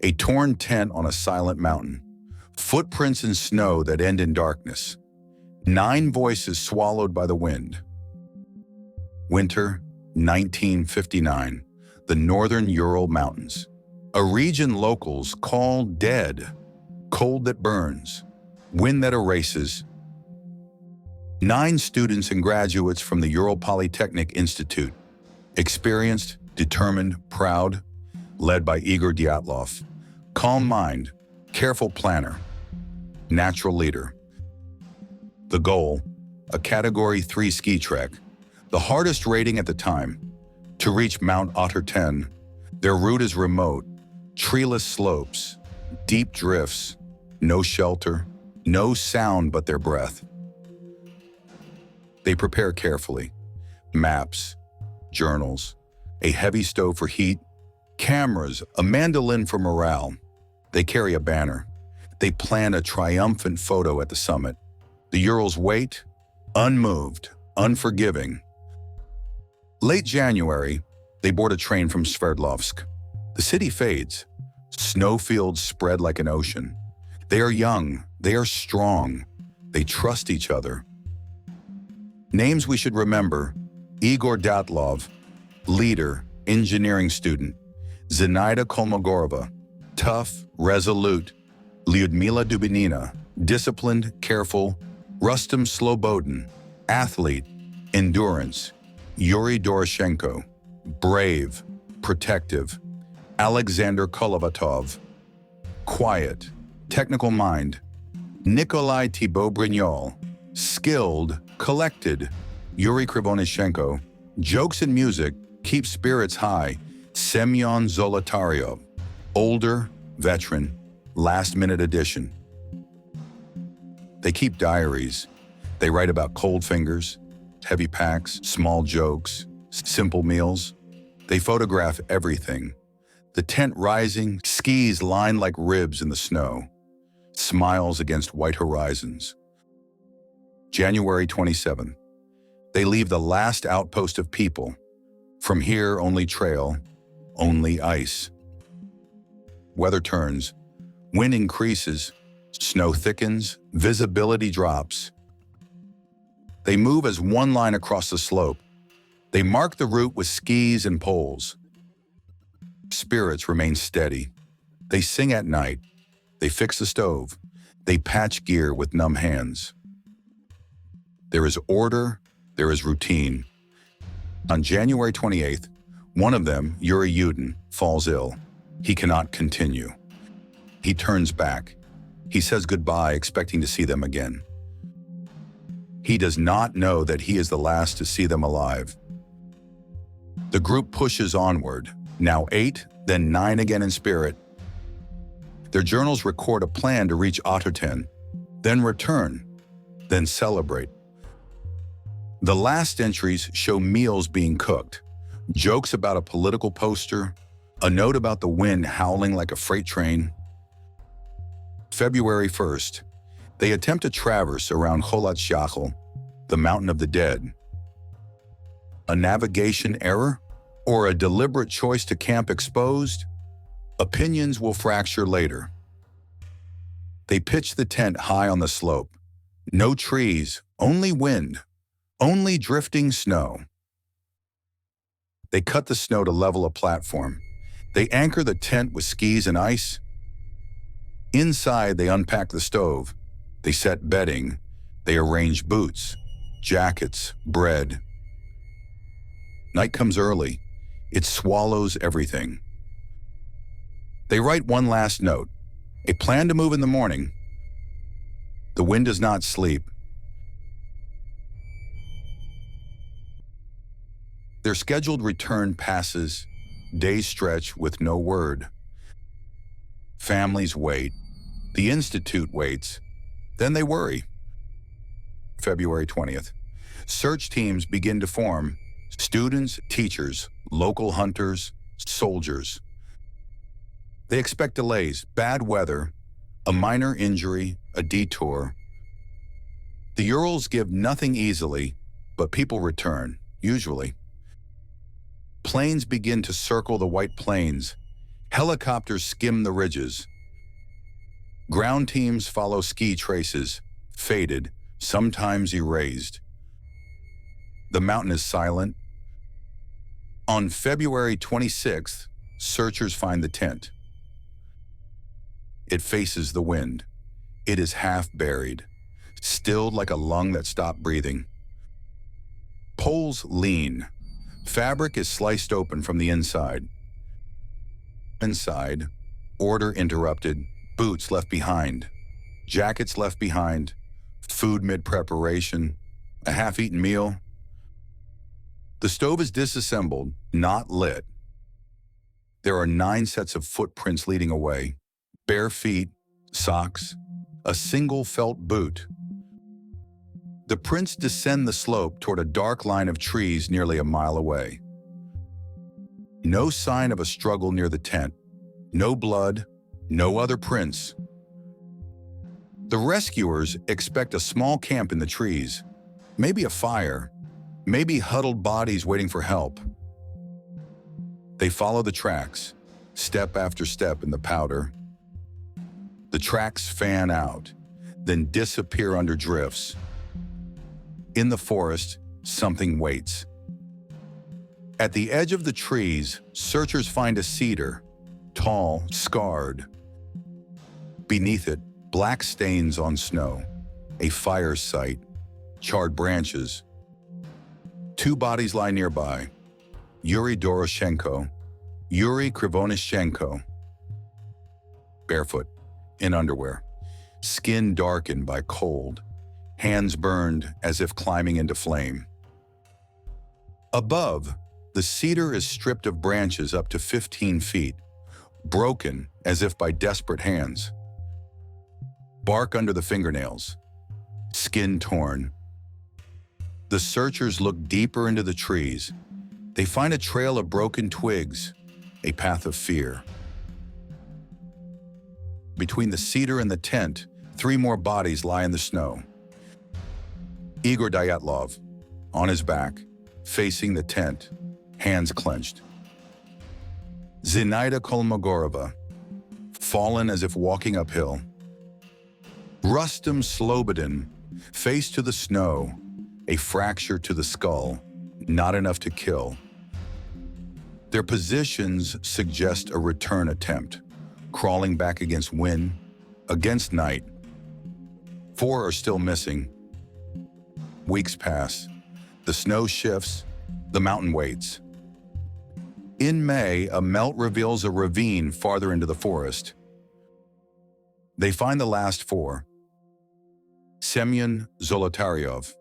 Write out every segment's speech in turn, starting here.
A torn tent on a silent mountain. Footprints in snow that end in darkness. 9 voices swallowed by the wind. Winter, 1959. The northern Ural Mountains. A region locals call dead. Cold that burns. Wind that erases. 9 students and graduates from the Ural Polytechnic Institute. Experienced, determined, proud, led by Igor Dyatlov. Calm mind, careful planner, natural leader. The goal, a Category 3 ski trek, the hardest rating at the time. To reach Mount Otter 10, their route is remote, treeless slopes, deep drifts, no shelter, no sound but their breath. They prepare carefully. Maps, journals, a heavy stove for heat, cameras, a mandolin for morale. They carry a banner. They plan a triumphant photo at the summit. The Urals wait, unmoved, unforgiving. Late January, they board a train from Sverdlovsk. The city fades. Snowfields spread like an ocean. They are young. They are strong. They trust each other. Names we should remember: Igor Dyatlov, leader, engineering student; Zenaida Kolmogorova, tough, resolute; Lyudmila Dubinina, disciplined, careful; Rustem Slobodin, athlete, endurance; Yuri Doroshenko, brave, protective; Alexander Kolovatov, quiet, technical mind; Nikolai Thibault-Brignol, skilled, collected; Yuri Krivonishenko, jokes and music, keep spirits high; Semyon Zolotaryov, older, veteran, last-minute addition. They keep diaries. They write about cold fingers, heavy packs, small jokes, simple meals. They photograph everything. The tent rising, skis lined like ribs in the snow, smiles against white horizons. January 27th. They leave the last outpost of people. From here, only trail, only ice. Weather turns. Wind increases. Snow thickens. Visibility drops. They move as one line across the slope. They mark the route with skis and poles. Spirits remain steady. They sing at night. They fix the stove. They patch gear with numb hands. There is order, there is routine. On January 28th, one of them, Yuri Yudin, falls ill. He cannot continue. He turns back. He says goodbye, expecting to see them again. He does not know that he is the last to see them alive. The group pushes onward, now 8, then 9 again in spirit. Their journals record a plan to reach Otterten, then return, then celebrate. The last entries show meals being cooked, jokes about a political poster, a note about the wind howling like a freight train. February 1st, they attempt to traverse around Kholat Shachel, the mountain of the dead. A navigation error or a deliberate choice to camp exposed? Opinions will fracture later. They pitch the tent high on the slope. No trees, only wind, only drifting snow. They cut the snow to level a platform. They anchor the tent with skis and ice. Inside, they unpack the stove. They set bedding. They arrange boots, jackets, bread. Night comes early. It swallows everything. They write one last note, a plan to move in the morning. The wind does not sleep. Their scheduled return passes. Days stretch with no word. Families wait. The Institute waits. Then they worry. February 20th. Search teams begin to form. Students, teachers, local hunters, soldiers. They expect delays, bad weather, a minor injury, a detour. The Urals give nothing easily, but people return, usually. Planes begin to circle the White Plains. Helicopters skim the ridges. Ground teams follow ski traces, faded, sometimes erased. The mountain is silent. On February 26th, searchers find the tent. It faces the wind. It is half buried, stilled like a lung that stopped breathing. Poles lean. Fabric is sliced open from the inside. Inside, order interrupted, boots left behind, jackets left behind, food mid-preparation, a half-eaten meal. The stove is disassembled, not lit. There are 9 sets of footprints leading away, bare feet, socks, a single felt boot. The prints descend the slope toward a dark line of trees nearly a mile away. No sign of a struggle near the tent, no blood, no other prints. The rescuers expect a small camp in the trees, maybe a fire, maybe huddled bodies waiting for help. They follow the tracks, step after step in the powder. The tracks fan out, then disappear under drifts. In the forest, something waits. At the edge of the trees, searchers find a cedar, tall, scarred. Beneath it, black stains on snow, a fire site, charred branches. 2 bodies lie nearby, Yuri Doroshenko, Yuri Krivonishenko. Barefoot, in underwear, skin darkened by cold, hands burned as if climbing into flame. Above, the cedar is stripped of branches up to 15 feet, broken as if by desperate hands. Bark under the fingernails, skin torn. The searchers look deeper into the trees. They find a trail of broken twigs, a path of fear. Between the cedar and the tent, 3 more bodies lie in the snow. Igor Dyatlov, on his back, facing the tent, hands clenched. Zinaida Kolmogorova, fallen as if walking uphill. Rustam Slobodin, face to the snow, a fracture to the skull, not enough to kill. Their positions suggest a return attempt, crawling back against wind, against night. 4 are still missing. Weeks pass. The snow shifts. The mountain waits. In May, a melt reveals a ravine farther into the forest. They find the last 4. Semyon Zolotaryov,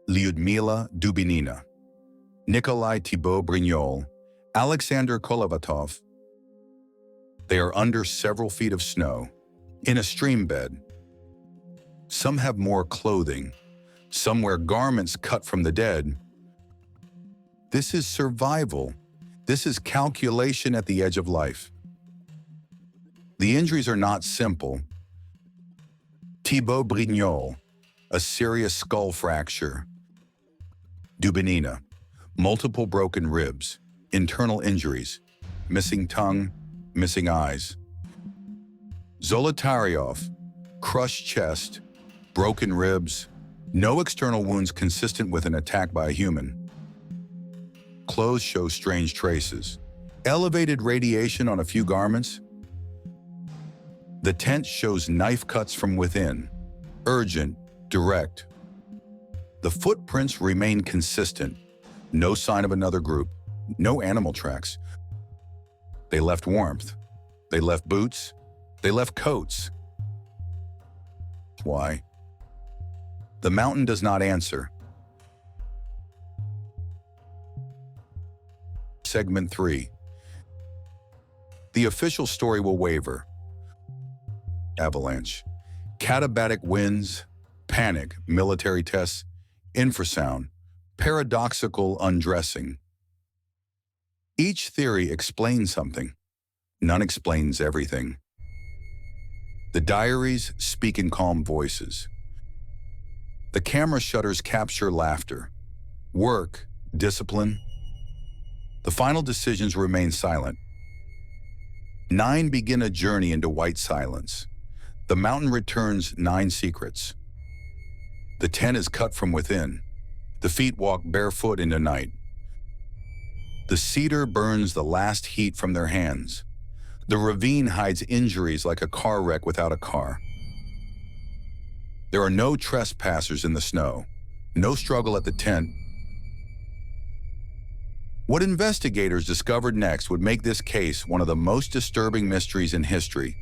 Lyudmila Dubinina, Nikolai Thibault Brignol, Alexander Kolovatov. They are under several feet of snow, in a stream bed. Some have more clothing. Some wear garments cut from the dead. This is survival. This is calculation at the edge of life. The injuries are not simple. Thibault Brignol, a serious skull fracture. Dubinina, multiple broken ribs, internal injuries, missing tongue, missing eyes. Zolotaryov, crushed chest, broken ribs, no external wounds consistent with an attack by a human. Clothes show strange traces. Elevated radiation on a few garments. The tent shows knife cuts from within, urgent, direct. The footprints remain consistent. No sign of another group, no animal tracks. They left warmth. They left boots. They left coats. Why? The mountain does not answer. Segment 3. The official story will waver. Avalanche. Katabatic winds, panic, military tests, infrasound, paradoxical undressing. Each theory explains something. None explains everything. The diaries speak in calm voices. The camera shutters capture laughter, work, discipline. The final decisions remain silent. 9 begin a journey into white silence. The mountain returns 9 secrets. The 10 is cut from within. The feet walk barefoot into night. The cedar burns the last heat from their hands. The ravine hides injuries like a car wreck without a car. There are no trespassers in the snow, no struggle at the tent. What investigators discovered next would make this case one of the most disturbing mysteries in history.